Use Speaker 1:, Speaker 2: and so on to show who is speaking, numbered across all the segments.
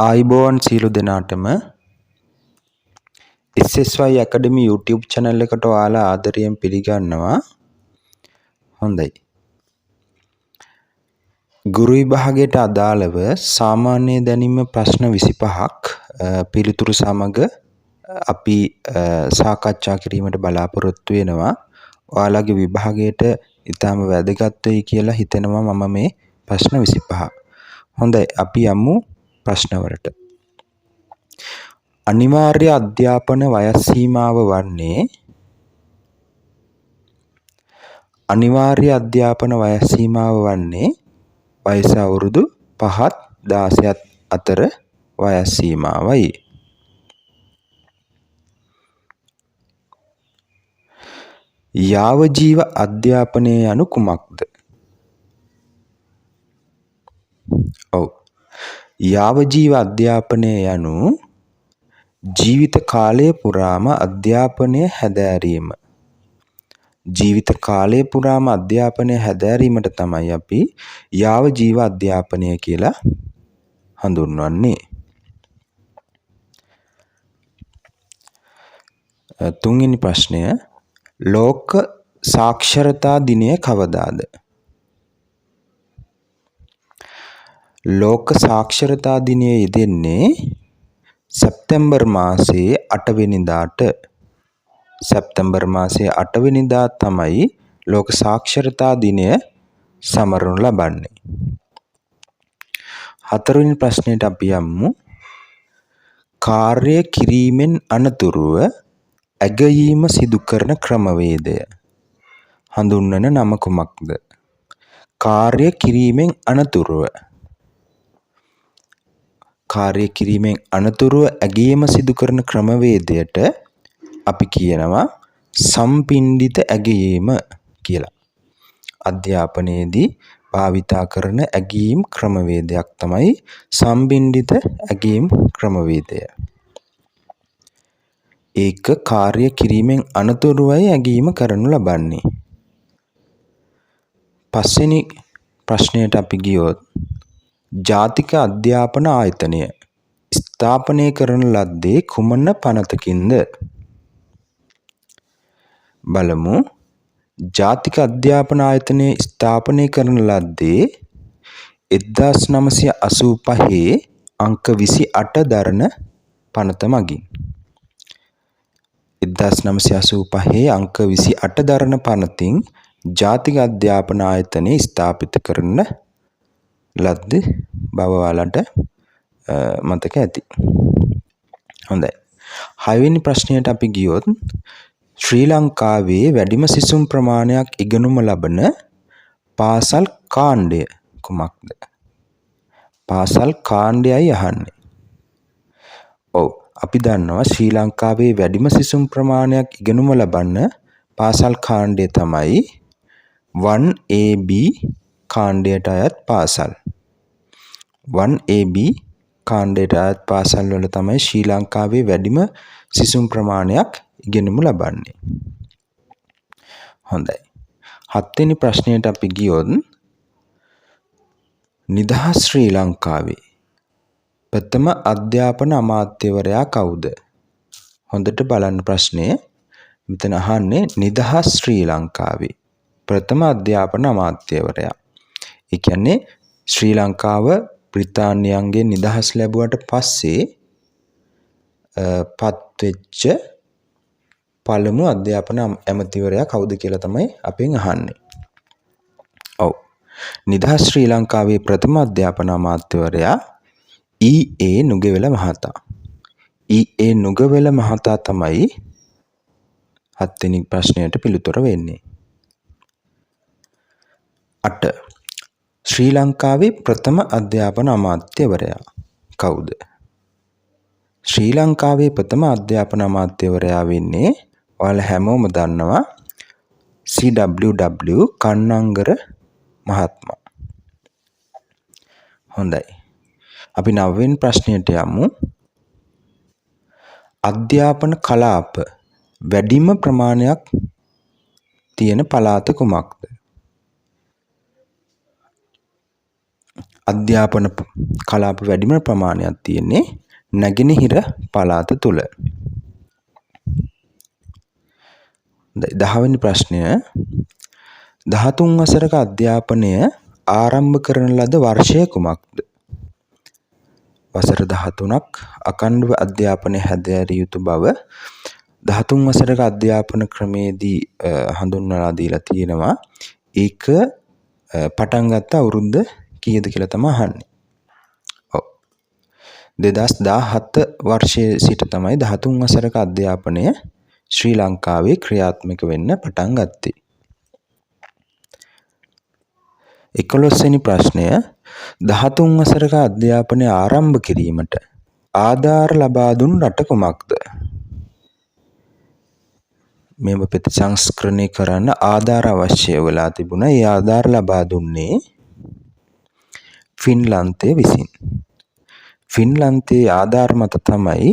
Speaker 1: ආයිබෝවන් සියලු දෙනාටම SSY Academy YouTube channel එකට ඔයාලා ආදරයෙන් පිළිගන්නවා. හොඳයි. ගුරු විභාගයට අදාළව සාමාන්‍ය දැනීම ප්‍රශ්න 25ක් පිළිතුරු සමග අපි සාකච්ඡා කිරීමට බලාපොරොත්තු වෙනවා. ඔයාලගේ විභාගයට ඉතාම වැදගත් වෙයි කියලා හිතෙනවා මම මේ ප්‍රශ්න 25. හොඳයි අපි යමු ප්‍රශ්න වලට. අනිවාර්ය අධ්‍යාපන වයස් සීමාව වන්නේ වයස අවුරුදු 5ත් 16ත් අතර වයස් සීමාවයි. යාවජීව අධ්‍යාපනය යනු කුමක්ද? යාවජීව අධ්‍යාපනය යනු ජීවිත කාලය පුරාම අධ්‍යාපනය හැදෑරීම. ජීවිත කාලය පුරාම අධ්‍යාපනය හැදෑරීමට තමයි අපි යාවජීව අධ්‍යාපනය කියලා හඳුන්වන්නේ. තුන්වෙනි ප්‍රශ්නය ලෝක සාක්ෂරතා දිනය කවදාද? ලෝක සාක්ෂරතා දිනය යෙදෙන්නේ සැප්තැම්බර් මාසයේ 8 වෙනිදාට. සැප්තැම්බර් මාසයේ 8 වෙනිදා තමයි ලෝක සාක්ෂරතා දිනය සමරනු ලබන්නේ. හතරවෙනි ප්‍රශ්නයට අපි යමු. කාර්ය කිරීමෙන් අනතුරුව ඇගයීම සිදු කරන ක්‍රමවේදය හඳුන්වන නම කුමක්ද? කාර්ය කිරීමෙන් අනතුරුව ඇගයීම සිදු කරන ක්‍රමවේදයට අපි කියනවා සම්පිණ්ඩිත ඇගයීම කියලා. අධ්‍යාපනයේදී භාවිතා කරන ඇගයීම් ක්‍රමවේදයක් තමයි සම්පිණ්ඩිත ඇගයීම් ක්‍රමවේදය. ඒක කාර්ය කිරීමෙන් අනතුරුවයි ඇගයීම කරනු ලබන්නේ. පස්වෙනි ප්‍රශ්නයට අපි ගියොත් ජාතික අධ්‍යාපන ආයතනය ස්ථාපනය කරන ලද්දේ කුමන පනතකින්ද? බලමු. ජාතික අධ්‍යාපන ආයතනය ස්ථාපනය කරන ලද්දේ 1985 අංක 28 දරන පනත මගින්. 1985 අංක 28 දරන පනතින් ජාතික අධ්‍යාපන ආයතනය ස්ථාපිත කරන ලද්ද බව ඔයාලට මතක ඇති. හොඳයි. 6 වෙනි ප්‍රශ්නයට අපි ගියොත් ශ්‍රී ලංකාවේ වැඩිම සිසුන් ප්‍රමාණයක් ඉගෙනුම ලබන පාසල් කාණ්ඩය කුමක්ද? පාසල් කාණ්ඩයයි අහන්නේ. ඔව් අපි දන්නවා ශ්‍රී ලංකාවේ වැඩිම සිසුන් ප්‍රමාණයක් ඉගෙනුම ලබන පාසල් කාණ්ඩය තමයි 1AB කාණ්ඩයට අයත් පාසල්. 1AB කාණ්ඩයට අයත් පාසල් වල තමයි ශ්‍රී ලංකාවේ වැඩිම සිසුන් ප්‍රමාණයක් ඉගෙනුම ලබන්නේ. හොඳයි. 7 වෙනි ප්‍රශ්නයට අපි ගියොත් නිදහස් ශ්‍රී ලංකාවේ ප්‍රථම අධ්‍යාපන අමාත්‍යවරයා කවුද? හොඳට බලන්න ප්‍රශ්නය. මෙතන අහන්නේ නිදහස් ශ්‍රී ලංකාවේ ප්‍රථම අධ්‍යාපන අමාත්‍යවරයා. ඒ කියන්නේ ශ්‍රී ලංකාව බ්‍රිතාන්‍යයන්ගෙන් නිදහස් ලැබුවට පස්සේ පත්වෙච්ච පළමු අධ්‍යාපන ඇමතිවරයා කවුද කියලා තමයි අපෙන් අහන්නේ. ඔව්. නිදහස් ශ්‍රී ලංකාවේ ප්‍රථම අධ්‍යාපන අමාත්‍යවරයා E.A. නුගවෙල මහතා. E.A. නුගවෙල මහතා තමයි 7 වෙනි ප්‍රශ්නයට පිළිතුර වෙන්නේ. 8. ශ්‍රී ලංකාවේ ප්‍රථම අධ්‍යාපන අමාත්‍යවරයා කවුද? ශ්‍රී ලංකාවේ ප්‍රථම අධ්‍යාපන අමාත්‍යවරයා වෙන්නේ ඔයාලා හැමෝම දන්නවා C.W.W. කන්නංගර මහත්මයා. හොඳයි. අපි 9 වෙනි ප්‍රශ්නයට යමු. අධ්‍යාපන කලාප වැඩිම ප්‍රමාණයක් තියෙන පළාත කුමක්ද? අධ්‍යාපන කලාප වැඩිම ප්‍රමාණයක් තියෙන්නේ නැගෙනහිර පළාත තුල. 10 වෙනි ප්‍රශ්නය 13 වසරක අධ්‍යාපනය ආරම්භ කරන ලද වර්ෂය කුමක්ද? වසර 13ක් අඛණ්ඩව අධ්‍යාපනය හැදෑරිය යුතු බව 13 වසරක අධ්‍යාපන ක්‍රමේදී හඳුන්වලා දීලා තියෙනවා. ඒක පටන් ගත්ත අවුරුද්ද කීයද කියලා තමයි අහන්නේ. ඔව්. 2017 වර්ෂයේ සිට තමයි 13 වසරක අධ්‍යාපනය ශ්‍රී ලංකාවේ ක්‍රියාත්මක වෙන්න පටන් ගත්තේ. 11 වෙනි ප්‍රශ්නය 13 වසරක අධ්‍යාපනය ආරම්භ කිරීමට ආධාර ලබා දුන් රට කුමක්ද? මේව ප්‍රතිසංස්කරණය කරන්න ආධාර අවශ්‍ය වෙලා තිබුණා. ඒ ආධාර ලබා දුන්නේ ෆින්ලන්තය විසින්. ෆින්ලන්තයේ ආධාර මත තමයි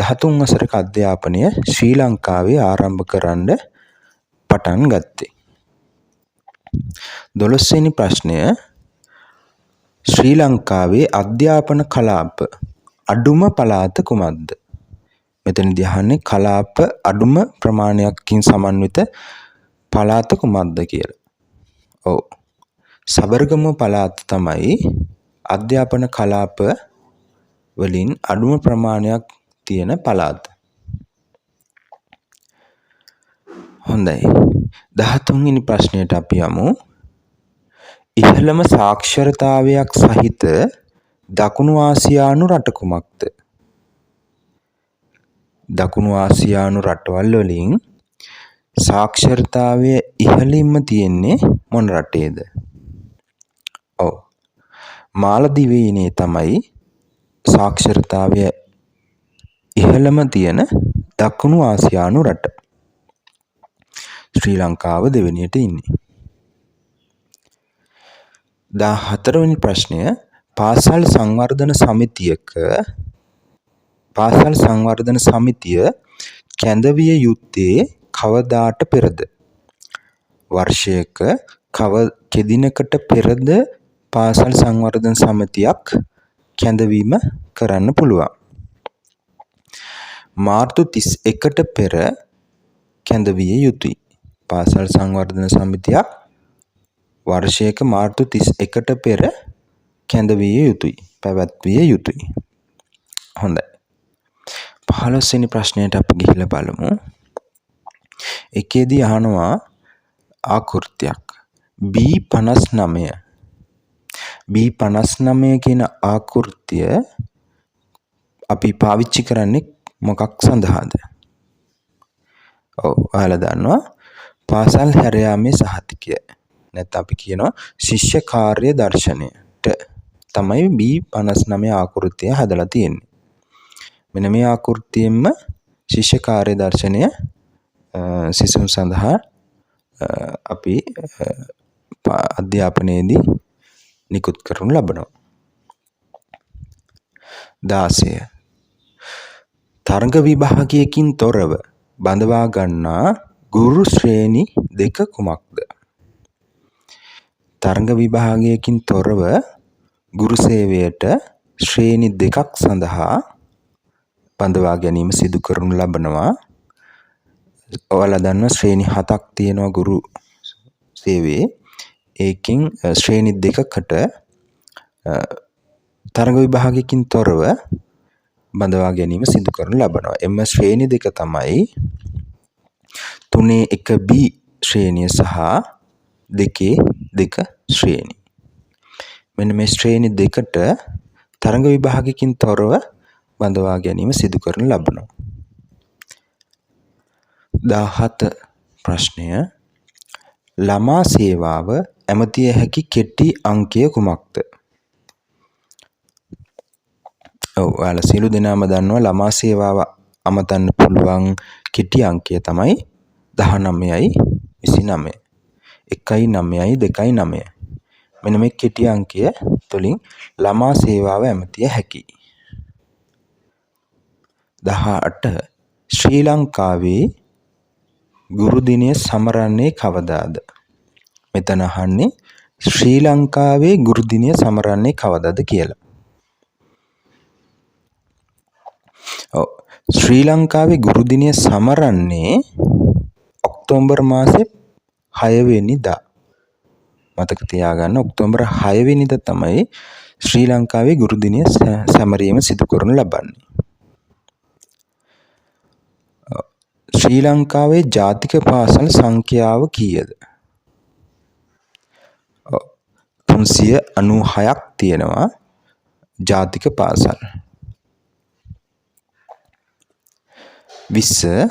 Speaker 1: 13 වසරක අධ්‍යාපනය ශ්‍රී ලංකාවේ ආරම්භ කරන්න පටන් ගත්තේ. 12 වෙනි ප්‍රශ්නය ශ්‍රී ලංකාවේ අධ්‍යාපන කලාප අඩුම පළාත කුමක්ද? මෙතනදී අහන්නේ කලාප අඩුම ප්‍රමාණයකින් සමන්විත පළාත කුමක්ද කියලා. ඔව්. සබරගමු පළාත තමයි අධ්‍යාපන කලාප වලින් අඩුම ප්‍රමාණයක් තියෙන පළාත. හොඳයි. 13 වෙනි ප්‍රශ්නයට අපි යමු. ඉහළම සාක්ෂරතාවයක් සහිත දකුණු ආසියානු රට කුමක්ද? දකුණු ආසියානු රටවල් වලින් සාක්ෂරතාවය ඉහළින්ම තියෙන්නේ මොන රටේද? ඔව්. මාලදිවයිනේ තමයි සාක්ෂරතාවය ඉහළම තියෙන දකුණු ආසියානු රට. ශ්‍රී ලංකාව දෙවෙනියට ඉන්නේ. 14 වෙනි ප්‍රශ්නය පාසල් සංවර්ධන සමිතිය කැඳවිය යුත්තේ කවදාට පෙරද? වර්ෂයක කෙදිනකට පෙරද පාසල් සංවර්ධන සමිතියක් කැඳවීම කරන්න පුළුවන්. මාර්තු 31ට පෙර කැඳවිය යුතුයි. පාසල් සංවර්ධන සමිතියක් වර්ෂයක මාර්තු 31ට පෙර කැඳවිය යුතුයි. පැවැත්විය යුතුයි. හොඳයි. 15 වෙනි ප්‍රශ්නයට අපි ගිහිල්ලා බලමු. එකේදී අහනවා ආකෘතියක් B59 කියන ආකෘතිය අපි පාවිච්චි කරන්නේ මොකක් සඳහාද? ඔව් ඔයාලා දන්නවා පාසල් හැර යාමේ සහතිකය. නැත්නම් අපි කියනවා ශිෂ්‍ය කාර්ය දර්ශනයට තමයි B59 ආකෘතිය හදලා තියෙන්නේ. මෙන්න මේ ආකෘතියෙන්ම ශිෂ්‍ය කාර්ය දර්ශනය සිසුන් සඳහා අපි අධ්‍යාපනයේදී නිකුත් කරනු ලබනවා. 16 තරඟ විභාගයකින් තොරව බඳවා ගන්නා ගුරු ශ්‍රේණි දෙක කුමක්ද? තරඟ විභාගයකින් තොරව ගුරු සේවයට ශ්‍රේණි දෙකක් සඳහා බඳවා ගැනීම සිදු කරනු ලබනවා. ඔයාලා දන්නවා ශ්‍රේණි 7ක් තියෙනවා ගුරු සේවයේ. ඒකෙන් ශ්‍රේණි දෙකකට තරඟ විභාගයකින් තොරව බඳවා ගැනීම සිදු කරනු ලබනවා. එම ශ්‍රේණි දෙක තමයි 3.1B ශ්‍රේණිය සහ 2.2 ශ්‍රේණි. මෙන්න මේ ශ්‍රේණි දෙකට තරඟ විභාගයකින් තොරව බඳවා ගැනීම සිදු කරනු ලබනවා. 17 ප්‍රශ්නය ළමා සේවාව ඇමතිය හැකි කෙටි අංකය කුමක්ද? ඔව් ඔයාලා සියලු දෙනාම දන්නවා ළමා සේවාව අමතන්න පුළුවන් කෙටි අංකය තමයි 19.29. 1.9.2.9. මෙන්න මේ කෙටි අංකය තුලින් ළමා සේවාව ඇමතිය හැකියි. 18 ශ්‍රී ලංකාවේ ගුරු දිනය සමරන්නේ කවදාද? මෙතන අහන්නේ ශ්‍රී ලංකාවේ ගුරු දිනය සමරන්නේ කවදද කියලා. ශ්‍රී ලංකාවේ ගුරු දිනය සමරන්නේ ඔක්තෝබර් මාසේ 6 වෙනිදා. මතක තියාගන්න ඔක්තෝබර් 6 වෙනිදා තමයි ශ්‍රී ලංකාවේ ගුරු දිනය සැමරීම සිදු කරනු ලබන්නේ. ශ්‍රී ලංකාවේ ජාතික පාසල් සංඛ්‍යාව කීයද? 396ක් තියෙනවා ජාතික පාසල්. 20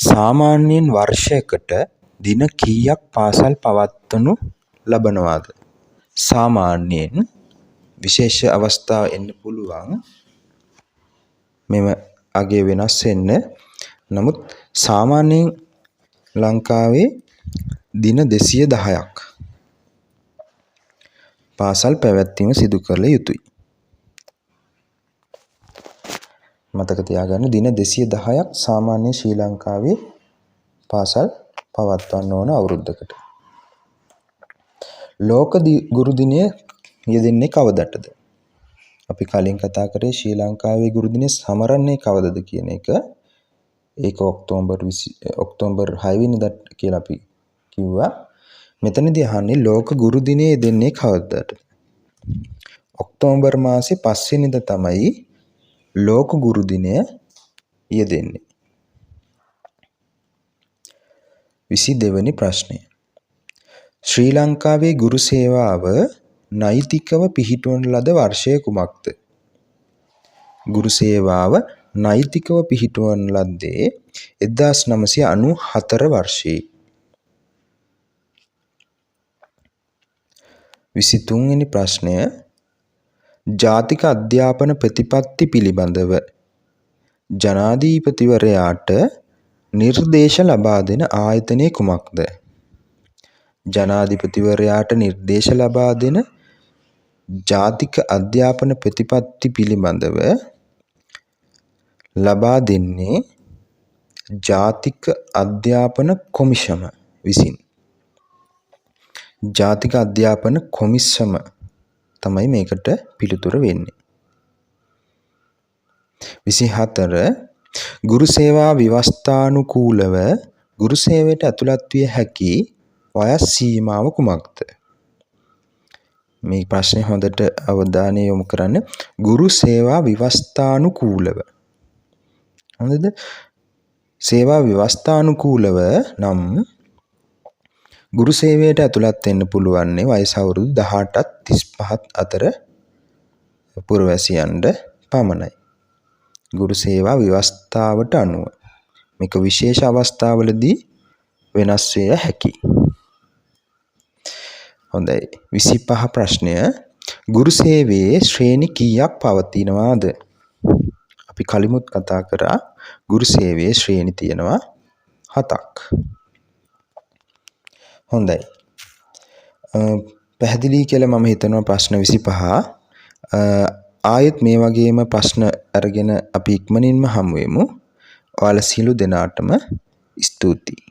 Speaker 1: සාමාන්‍යයෙන් වර්ෂයකට දින කීයක් පාසල් පවත්වනු ලබනවාද? සාමාන්‍යයෙන් විශේෂ අවස්ථා එන්න පුළුවන්. මෙම අගය වෙනස් වෙන්න. නමුත් සාමාන්‍යයෙන් ලංකාවේ දින 210ක් පාසල් පැවැත්වීම සිදු කළ යුතුයි. මතක තියාගන්න දින 210ක් සාමාන්‍ය ශ්‍රී ලංකාවේ පාසල් පවත්වන්න ඕන අවුරුද්දකට. ලෝක ගුරු දිනය යෙදෙන්නේ කවදටද? අපි කලින් කතා කරේ ශ්‍රී ලංකාවේ ගුරු දිනය සමරන්නේ කවදද කියන එක. ඒක ඔක්තෝබර් 6 වෙනිදා කියලා අපි කිව්වා. මෙතනදී අහන්නේ ලෝක ගුරු දිනය යෙදෙන්නේ කවදද? ඔක්තෝබර් මාසේ 5 වෙනිදා තමයි ලෝක ගුරු දිනය යෙදෙන්නේ. 22 වෙනි ප්‍රශ්නය. ශ්‍රී ලංකාවේ ගුරු සේවාව නෛතිකව පිහිටුවන ලද වර්ෂය කුමක්ද? ගුරු සේවාව නෛතිකව පිහිටුවන ලද්දේ 1994 වර්ෂයේ. 23 වෙනි ප්‍රශ්නය. ජාතික අධ්‍යාපන ප්‍රතිපත්ති පිළිබඳව ජනාධිපතිවරයාට නිර්දේශ ලබා දෙන ආයතනය කුමක්ද? ජනාධිපතිවරයාට නිර්දේශ ලබා දෙන ජාතික අධ්‍යාපන ප්‍රතිපත්ති පිළිබඳව ලබා දෙන්නේ ජාතික අධ්‍යාපන කොමිසම විසින්. ජාතික අධ්‍යාපන කොමිසම තමයි මේකට පිළිතුර වෙන්නේ. 24 ගුරු සේවා ව්‍යවස්ථානුකූලව ගුරු සේවයට ඇතුළත් විය හැකි වයස් සීමාව කුමක්ද? මේ ප්‍රශ්නේ හොඳට අවධානය යොමු කරන්න. ගුරු සේවා ව්‍යවස්ථානුකූලව. හොඳද? සේවා ව්‍යවස්ථානුකූලව නම් ගුරු සේවයට ඇතුළත් වෙන්න පුළුවන් වයස අවුරුදු 18ත් 35ත් අතර පුරවැසියන්ට පමණයි. ගුරු සේවා ව්‍යවස්ථාවට අනුව මේක විශේෂ අවස්ථාවලදී වෙනස් විය හැකියි. හොඳයි. 25 ප්‍රශ්නය. ගුරු සේවයේ ශ්‍රේණි කීයක් පවතිනවාද? අපි කලිමුත් කතා කරා ගුරු සේවයේ ශ්‍රේණි තියෙනවා 7ක්. හොඳයි. පැහැදිලි කියලා මම හිතනවා ප්‍රශ්න 25. ආයෙත් මේ වගේම ප්‍රශ්න අරගෙන අපි ඉක්මනින්ම හමු වෙමු. ඔයාලා සියලු දෙනාටම ස්තුතියි.